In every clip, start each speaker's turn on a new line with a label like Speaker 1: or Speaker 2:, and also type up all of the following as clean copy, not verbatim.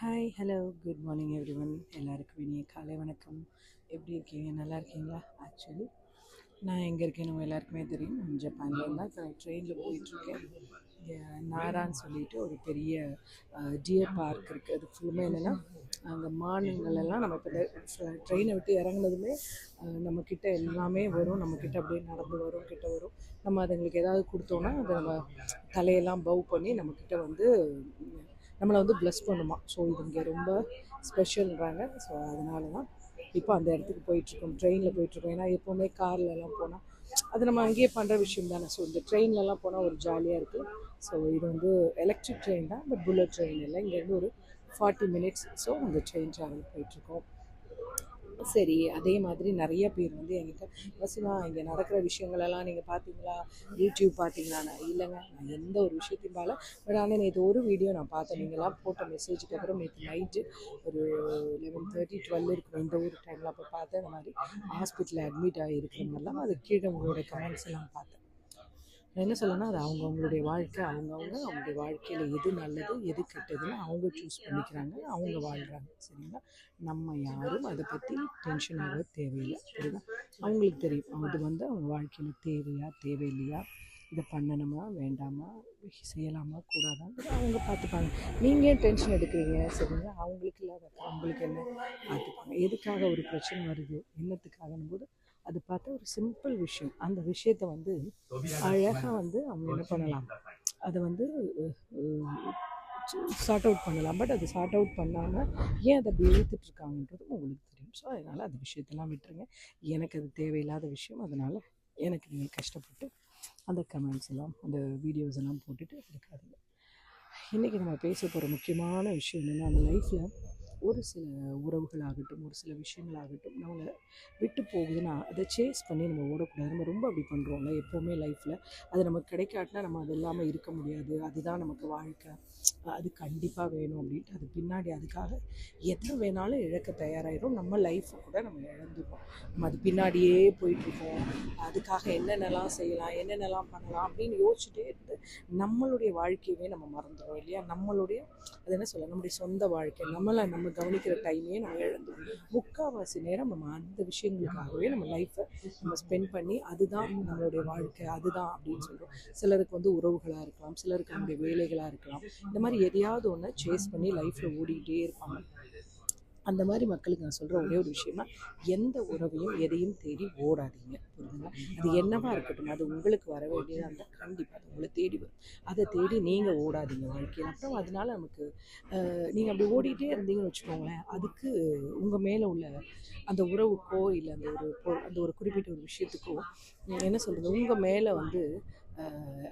Speaker 1: Hi hello good morning every one. எல்லாருக்கும் இனிய காலை வணக்கம். எப்படி இருக்கீங்க? நல்லா இருக்கீங்களா? ஆக்சுவலி நான் எங்கே இருக்கேன்னு உங்கள் எல்லாருக்குமே தெரியும். ஜப்பானில் இருந்தால் இப்போ ட்ரெயினில் போயிட்டுருக்கேன். இங்கே நாரான்னு சொல்லிட்டு ஒரு பெரிய டியர் பார்க் இருக்குது. அது ஃபுல்லுமே என்னென்னா அங்கே மானுங்களெல்லாம் நம்ம இப்போ ட்ரெயினை விட்டு இறங்குனதுமே நம்மக்கிட்ட எல்லாமே வரும். நம்மக்கிட்ட அப்படியே நடந்து வரும், கிட்ட வரும். நம்ம அதுங்களுக்கு ஏதாவது கொடுத்தோன்னா அதை நம்ம தலையெல்லாம் பவ் பண்ணி நம்மக்கிட்ட வந்து நம்மளை வந்து ப்ளஸ் பண்ணுமா. ஸோ இது இங்கே ரொம்ப ஸ்பெஷல்ன்றாங்க. ஸோ அதனால தான் இப்போ அந்த இடத்துக்கு போயிட்டுருக்கோம். ட்ரெயினில் போயிட்டுருக்கோம். ஏன்னா எப்போவுமே கார்லலாம் போனால் அது நம்ம அங்கேயே பண்ணுற விஷயம் தானே. ஸோ இந்த ட்ரெயின்லலாம் போனால் ஒரு ஜாலியாக இருக்குது. ஸோ இது வந்து எலக்ட்ரிக் ட்ரெயின் தான், பட் புல்லட் ட்ரெயின் இல்லை. இங்கேருந்து ஒரு 40 மினிட்ஸ் ஸோ அந்த ட்ரெயின் ட்ராவல் போயிட்டுருக்கோம். சரி, அதே மாதிரி நிறைய பேர் வந்து என்கிட்ட வசிமா இங்கே நடக்கிற விஷயங்களெல்லாம் நீங்கள் பார்த்தீங்களா, யூடியூப் பார்த்தீங்களா? நான் இல்லைங்க, நான் எந்த ஒரு விஷயத்தையும் பார்க்கல. பட் ஆனால் நேற்று ஒரு வீடியோ நான் பார்த்தேன். நீங்களாம் போட்ட மெசேஜுக்கு அப்புறம் நேற்று நைட்டு ஒரு 11:30 12 இருக்கும் இந்த ஊர் டைமில். அப்போ பார்த்தேன் இந்த மாதிரி ஹாஸ்பிட்டலில் அட்மிட் ஆகிருக்கிற மாதிரிலாம். அது கீழே உங்களோட கமெண்ட்ஸ் எல்லாம் பார்த்தேன். நான் என்ன சொல்லணும்னா, அது அவங்கவுங்களுடைய வாழ்க்கை. அவங்களுடைய வாழ்க்கையில் எது நல்லது எது கெட்டதுன்னு அவங்க சூஸ் பண்ணிக்கிறாங்க, அவங்க வாழ்கிறாங்க. சரிங்களா? நம்ம யாரும் அதை பற்றி டென்ஷன் ஆக தேவையில்லை. சரிங்களா? அவங்களுக்கு தெரியும் அது வந்து அவங்க வாழ்க்கையில் தேவையா தேவையில்லையா, இதை பண்ணணுமா வேண்டாமா, செய்யலாமா கூடாதான்னு அவங்க பார்த்துப்பாங்க. நீங்கள் ஏன் டென்ஷன் எடுக்கிறீங்க? சரிங்களா? அவங்களுக்கு இல்லாத அவங்களுக்கு என்ன பார்த்துப்பாங்க. எதுக்காக ஒரு பிரச்சனை வருது, என்னத்துக்காகணும் போது அது பார்த்தா ஒரு சிம்பிள் விஷயம். அந்த விஷயத்தை வந்து அழகாக வந்து அவங்க என்ன பண்ணலாம், அதை வந்து சார்ட் அவுட் பண்ணலாம். பட் அது சார்ட் அவுட் பண்ணாமல் ஏன் அதை அப்படி இழுத்துட்ருக்காங்கன்றது உங்களுக்கு தெரியும். ஸோ அதனால் அந்த விஷயத்தெல்லாம் விட்டுருங்க. எனக்கு அது தேவையில்லாத விஷயம். அதனால் எனக்கு நீங்கள் கஷ்டப்பட்டு அந்த கமெண்ட்ஸ் எல்லாம் அந்த வீடியோஸ் எல்லாம் போட்டுட்டு இருக்காதுங்க. இன்றைக்கி நம்ம பேச போகிற முக்கியமான விஷயம் என்னென்னா, அந்த லைஃப்பில் ஒரு சில உறவுகளாகட்டும், ஒரு சில விஷயங்களாகட்டும் நம்மளை விட்டு போகுதுன்னா அதை சேஸ் பண்ணி நம்ம ஓடக்கூடாது. நம்ம ரொம்ப அப்படி பண்ணுறோம்ல எப்போவுமே லைஃப்பில். அது நமக்கு கிடைக்காட்டினா நம்ம அது இல்லாமல் இருக்க முடியாது, அதுதான் நமக்கு வாழ்க்கை, அது கண்டிப்பாக வேணும் அப்படின்ட்டு அது பின்னாடி அதுக்காக எதை வேணாலும் இழக்க தயாராகிடும். நம்ம லைஃப்பை கூட நம்ம இழந்துருவோம். நம்ம அது பின்னாடியே போயிட்டுருக்கோம். அதுக்காக என்னென்னலாம் செய்யலாம், என்னென்னலாம் பண்ணலாம் அப்படின்னு யோசிச்சுட்டே இருந்து நம்மளுடைய வாழ்க்கையவே நம்ம மறந்துடுறோம் இல்லையா? நம்மளுடைய அது என்ன சொல்ல, நம்முடைய சொந்த வாழ்க்கை நம்ம கவனிக்கிற டைமே நம்ம இழந்துடும். முக்கால்வாசி நேரம் நம்ம அந்த விஷயங்களுக்காகவே நம்ம லைஃப்பை நம்ம ஸ்பெண்ட் பண்ணி அதுதான் நம்மளுடைய வாழ்க்கை, அதுதான் அப்படின்னு சொல்கிறோம். சிலருக்கு வந்து உறவுகளாக இருக்கலாம், சிலருக்கு நம்முடைய வேலைகளாக இருக்கலாம். இந்த மாதிரி எதையாவது ஒன்று சேஸ் பண்ணி லைஃப்பில் ஓடிக்கிட்டே இருப்பாங்க. அந்த மாதிரி மக்களுக்கு நான் சொல்கிற ஒரே ஒரு விஷயமா, எந்த உறவையும் எதையும் தேடி ஓடாதீங்க. புரியுதுங்களா? அது என்னவா இருக்கட்டும், அது உங்களுக்கு வர வேண்டியதாக இருந்தால் கண்டிப்பாக அது உங்களை தேடி வரும். அதை தேடி நீங்கள் ஓடாதீங்க வாழ்க்கையில். அப்புறம் அதனால நமக்கு நீங்கள் அப்படி ஓடிட்டே இருந்தீங்கன்னு வச்சுக்கோங்களேன், அதுக்கு உங்கள் மேலே உள்ள அந்த உறவுக்கோ இல்லை அந்த ஒரு குறிப்பிட்ட ஒரு விஷயத்துக்கோ என்ன சொல்கிறது, உங்கள் மேலே வந்து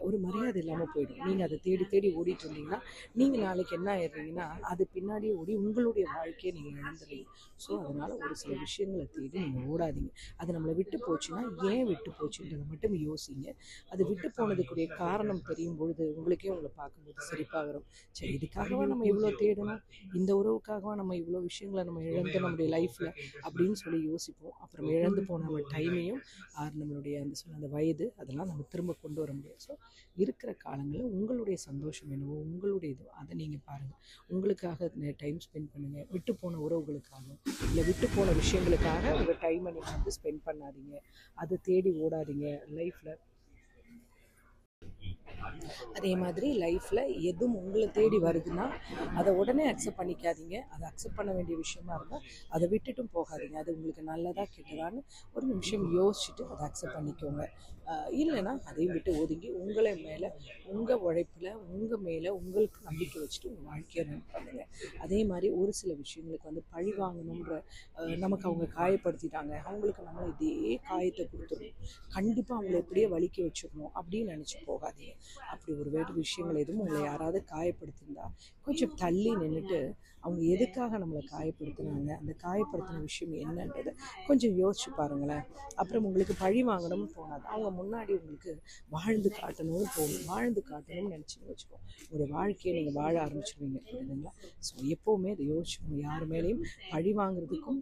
Speaker 1: ஒரு மரியாதை இல்லாமல் போயிடும். நீங்கள் அதை தேடி தேடி ஓடிட்டு இருந்தீங்கன்னா நீங்கள் நாளைக்கு என்ன ஆயிடுறீங்கன்னா, அது பின்னாடியே ஓடி உங்களுடைய வாழ்க்கையை நீங்கள் இழந்துடுறீங்க. ஸோ அதனால் ஒரு சில விஷயங்களை தேடி நீங்கள் ஓடாதீங்க. அது நம்மளை விட்டு போச்சுன்னா ஏன் விட்டு போச்சுன்றதை மட்டும் யோசிங்க. அது விட்டு போனதுக்குரிய காரணம் தெரியும் பொழுது உங்களுக்கே உங்களை பார்க்கும்போது சிரிப்பாக வரும். சரி, இதுக்காகவா நம்ம இவ்வளோ தேடணும், இந்த உறவுக்காகவா நம்ம இவ்வளோ விஷயங்களை நம்ம இழந்து நம்முடைய லைஃப்பில் அப்படின்னு சொல்லி யோசிப்போம். அப்புறம் இழந்து போன நம்ம டைமையும் நம்மளுடைய அந்த வயது அதெல்லாம் நம்ம திரும்ப கொண்டு வர முடியாது. ஸோ இருக்கிற காலங்களில் உங்களுடைய சந்தோஷம் என்னவோ, உங்களுடைய இது அதை நீங்கள் பாருங்கள். உங்களுக்காக டைம் ஸ்பெண்ட் பண்ணுங்கள். விட்டு போன உறவுகளுக்காக இல்லை விட்டு போன விஷயங்களுக்காக உங்கள் டைமை நீங்கள் வந்து ஸ்பெண்ட் பண்ணாதீங்க. அதை தேடி ஓடாதீங்க லைஃப்பில். அதே மாதிரி லைஃப்பில் எதுவும் உங்களை தேடி வருதுன்னா அதை உடனே அக்செப்ட் பண்ணிக்காதீங்க. அதை அக்செப்ட் பண்ண வேண்டிய விஷயமா இருந்தால் அதை விட்டுட்டும் போகாதீங்க. அது உங்களுக்கு நல்லதா கெட்டதான்னு ஒரு நிமிஷம் யோசிச்சுட்டு அதை அக்செப்ட் பண்ணிக்கோங்க. இல்லைன்னா அதையும் விட்டு ஒதுங்கி உங்களை மேலே, உங்கள் உழைப்பில், உங்கள் மேலே உங்களுக்கு நம்பிக்கை வச்சுட்டு உங்கள் வாழ்க்கையை ரன் பண்ணுங்கள். அதே மாதிரி ஒரு சில விஷயங்களுக்கு வந்து பழி வாங்கணுன்ற நமக்கு அவங்க காயப்படுத்திட்டாங்க, அவங்களுக்கு நம்ம இதே காயத்தை கொடுத்துடணும், கண்டிப்பாக அவங்கள எப்படியே வலிக்க வச்சிடணும் அப்படின்னு நினச்சி போகாதீங்க. அப்படி ஒரு வேறு விஷயங்கள் எதுவும் உங்களை யாராவது காயப்படுத்தியிருந்தா கொஞ்சம் தள்ளி நின்றுட்டு அவங்க எதுக்காக நம்மளை காயப்படுத்தினாங்க, அந்த காயப்படுத்தின விஷயம் என்னன்றதை கொஞ்சம் யோசிச்சு பாருங்களேன். அப்புறம் உங்களுக்கு பழி வாங்கணும்னு தோணாது. அவங்க முன்னாடி உங்களுக்கு வாழ்ந்து காட்டணும்னு தோணும். வாழ்ந்து காட்டணும்னு நினச்சின்னு வச்சுக்கோங்க, உங்களுடைய வாழ்க்கையை நீங்கள் வாழ ஆரம்பிச்சிருவீங்க. புரியுதுங்களா? ஸோ எப்போவுமே அதை யோசிச்சுக்கோங்க. யார் மேலேயும் பழி வாங்குறதுக்கும்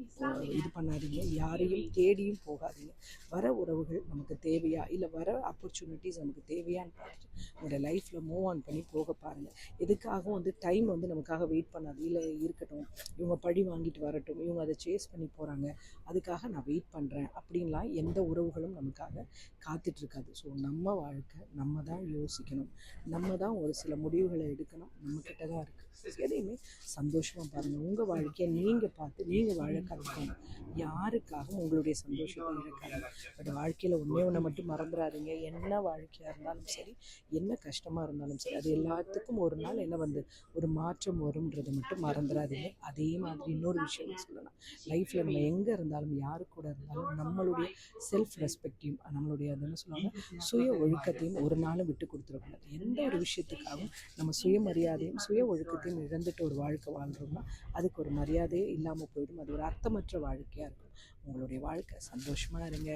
Speaker 1: இது பண்ணாதீங்க. யாரையும் தேடியும் போகாதீங்க. வர உறவுகள் நமக்கு தேவையா, இல்லை வர ஆப்பர்ச்சுனிட்டிஸ் நமக்கு தேவையான்னு பார்த்துட்டு உங்களோட லைஃப்பில் மூவ் ஆன் பண்ணி போக பாருங்கள். எதுக்காகவும் வந்து டைம் வந்து நமக்காக வெயிட் பண்ணாது. இல்லை இருக்கட்டும், இவங்க பழி வாங்கிட்டு வரட்டும், இவங்க அதை சேஸ் பண்ணி போகிறாங்க, அதுக்காக நான் வெயிட் பண்ணுறேன் அப்படின்லாம் எந்த உறவுகளும் நமக்காக காத்துட்ருக்காது. ஸோ நம்ம வாழ்க்கை நம்ம தான் யோசிக்கணும், நம்ம தான் ஒரு சில முடிவுகளை எடுக்கணும், நம்மக்கிட்ட தான் இருக்குது. எதையுமே சந்தோஷமாக பாருங்கள். உங்கள் வாழ்க்கையை நீங்கள் பார்த்து நீங்கள் வாழ கற்றுக்கணும். யாருக்காகவும் உங்களுடைய சந்தோஷத்தை இழக்காது. பட் வாழ்க்கையில் ஒன்று மட்டும் மறந்துடாதீங்க. என்ன வாழ்க்கையாக இருந்தாலும் சரி, என்ன கஷ்டமாக இருந்தாலும் சரி, அது எல்லாத்துக்கும் ஒரு நாள் என்ன வந்து ஒரு மாற்றம் வரும்ன்றதை மட்டும் மறந்துடாதீங்க. அதே மாதிரி இன்னொரு விஷயம் சொல்லலாம், லைஃப்பில் நம்ம எங்கே இருந்தாலும் யாரு கூட இருந்தாலும் நம்மளுடைய செல்ஃப் ரெஸ்பெக்டையும் நம்மளுடைய அது என்ன சொல்லுவாங்க சுய ஒழுக்கத்தையும் ஒரு நாளும் விட்டு கொடுத்துடக்கூடாது. எந்த ஒரு விஷயத்துக்காகவும் நம்ம சுயமரியாதையும் சுய ஒழுக்கத்தையும் இழந்துட்டு ஒரு வாழ்க்கை வாழ்கிறோம்னா அதுக்கு ஒரு மரியாதையே இல்லாமல் போயிடும். அது ஒரு அர்த்தமற்ற வாழ்க்கையாக இருக்கும். உங்களுடைய வாழ்க்கை சந்தோஷமாக இருங்க,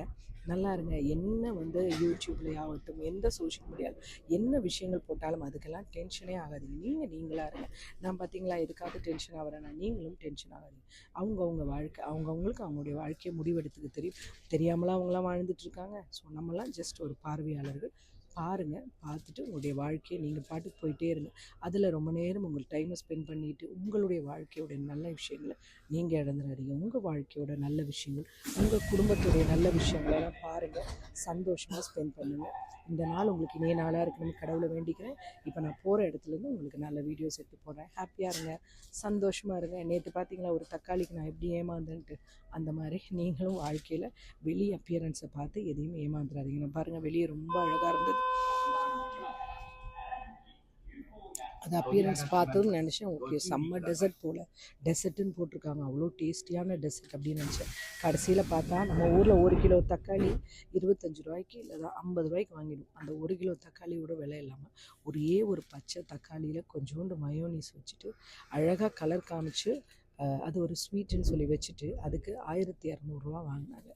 Speaker 1: நல்லா இருங்க. என்ன வந்து யூடியூப்லேயே ஆகட்டும், எந்த சோஷியல் மீடியாவில் என்ன விஷயங்கள் போட்டாலும் அதுக்கெல்லாம் டென்ஷனே ஆகாதீங்க. நீங்கள் நீங்களாக இருங்க. நான் பார்த்தீங்களா எதுக்காக டென்ஷன் ஆகிறேன்னா, நீங்களும் டென்ஷன் ஆகாதீங்க. அவங்கவுங்க வாழ்க்கை அவங்கவுங்களுக்கு அவங்களுடைய வாழ்க்கையை முடிவெடுத்துக்க தெரியாமலாம் அவங்களாம் வாழ்ந்துட்டுருக்காங்க. ஸோ நம்மலாம் ஜஸ்ட் ஒரு பார்வையாளர்கள். பாருங்கள், பார்த்துட்டு உங்களுடைய வாழ்க்கையை நீங்கள் பாட்டுக்கு போயிட்டே இருங்க. அதில் ரொம்ப நேரம் உங்கள் டைமை ஸ்பெண்ட் பண்ணிவிட்டு உங்களுடைய வாழ்க்கையோட நல்ல விஷயங்களை நீங்கள் இழந்துடாதீங்க. உங்கள் வாழ்க்கையோட நல்ல விஷயங்கள், உங்கள் குடும்பத்துடைய நல்ல விஷயங்களெல்லாம் பாருங்கள், சந்தோஷமாக ஸ்பெண்ட் பண்ணுங்கள். இந்த நாள் உங்களுக்கு இனிய நாளாக இருக்கணும்னு கடவுளை வேண்டிக்கிறேன். இப்போ நான் போகிற இடத்துலேருந்து உங்களுக்கு நல்ல வீடியோஸ் எடுத்து போடுறேன். ஹாப்பியாக இருங்க, சந்தோஷமாக இருங்க. நேற்று பார்த்தீங்களா ஒரு தக்காளிக்கு நான் எப்படி ஏமாந்தேன்ட்டு, அந்த மாதிரி நீங்களும் வாழ்க்கையில் வெளி அப்பியரன்ஸை பார்த்து எதையும் ஏமாந்துடாதீங்க. நான் பாருங்கள், வெளியே ரொம்ப அழகாக இருந்தது, அது அப்பியரன்ஸ் பார்த்ததும் நினச்சேன் ஓகே செம்ம டெசர்ட் போல், டெசர்ட்டுன்னு போட்டிருக்காங்க, அவ்வளோ டேஸ்டியான டெசர்ட் அப்படின்னு நினச்சேன். கடைசியில் பார்த்தா நம்ம ஊரில் 1 கிலோ தக்காளி 25 ரூபாய்க்கு இல்லை தான் 50 ரூபாய்க்கு வாங்கிடும். அந்த 1 கிலோ தக்காளியோட விலை இல்லாமல் ஒரே ஒரு பச்சை தக்காளியில் கொஞ்சோண்டு மயோனீஸ் வச்சுட்டு அழகாக கலர் காமிச்சு அது ஒரு ஸ்வீட்டுன்னு சொல்லி வச்சுட்டு அதுக்கு 1200 வாங்கினாங்க.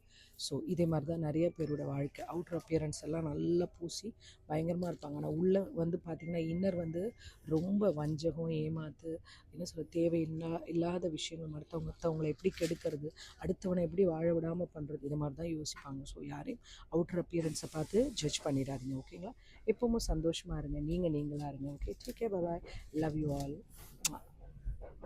Speaker 1: ஸோ இதே மாதிரி தான் நிறைய பேரோட வாழ்க்கை. அவுட்டர் அப்பியரன்ஸ் எல்லாம் நல்லா பூசி பயங்கரமாக இருப்பாங்க, ஆனால் உள்ளே வந்து பார்த்திங்கன்னா இன்னர் வந்து ரொம்ப வஞ்சகம், ஏமாத்து, என்ன சொல்ல இல்லாத விஷயங்கள், மற்றவங்களை எப்படி கெடுக்கிறது, அடுத்தவனை எப்படி வாழ விடாமல் பண்ணுறது, இது மாதிரி தான் யோசிப்பாங்க. ஸோ யாரையும் அவுட்டர் அப்பியரன்ஸை பார்த்து ஜட்ஜ் பண்ணிடாதீங்க. ஓகேங்களா? எப்பவும் சந்தோஷமாக இருங்க, நீங்கள் நீங்களாக இருங்க. Okay, take care, bye bye, love you all.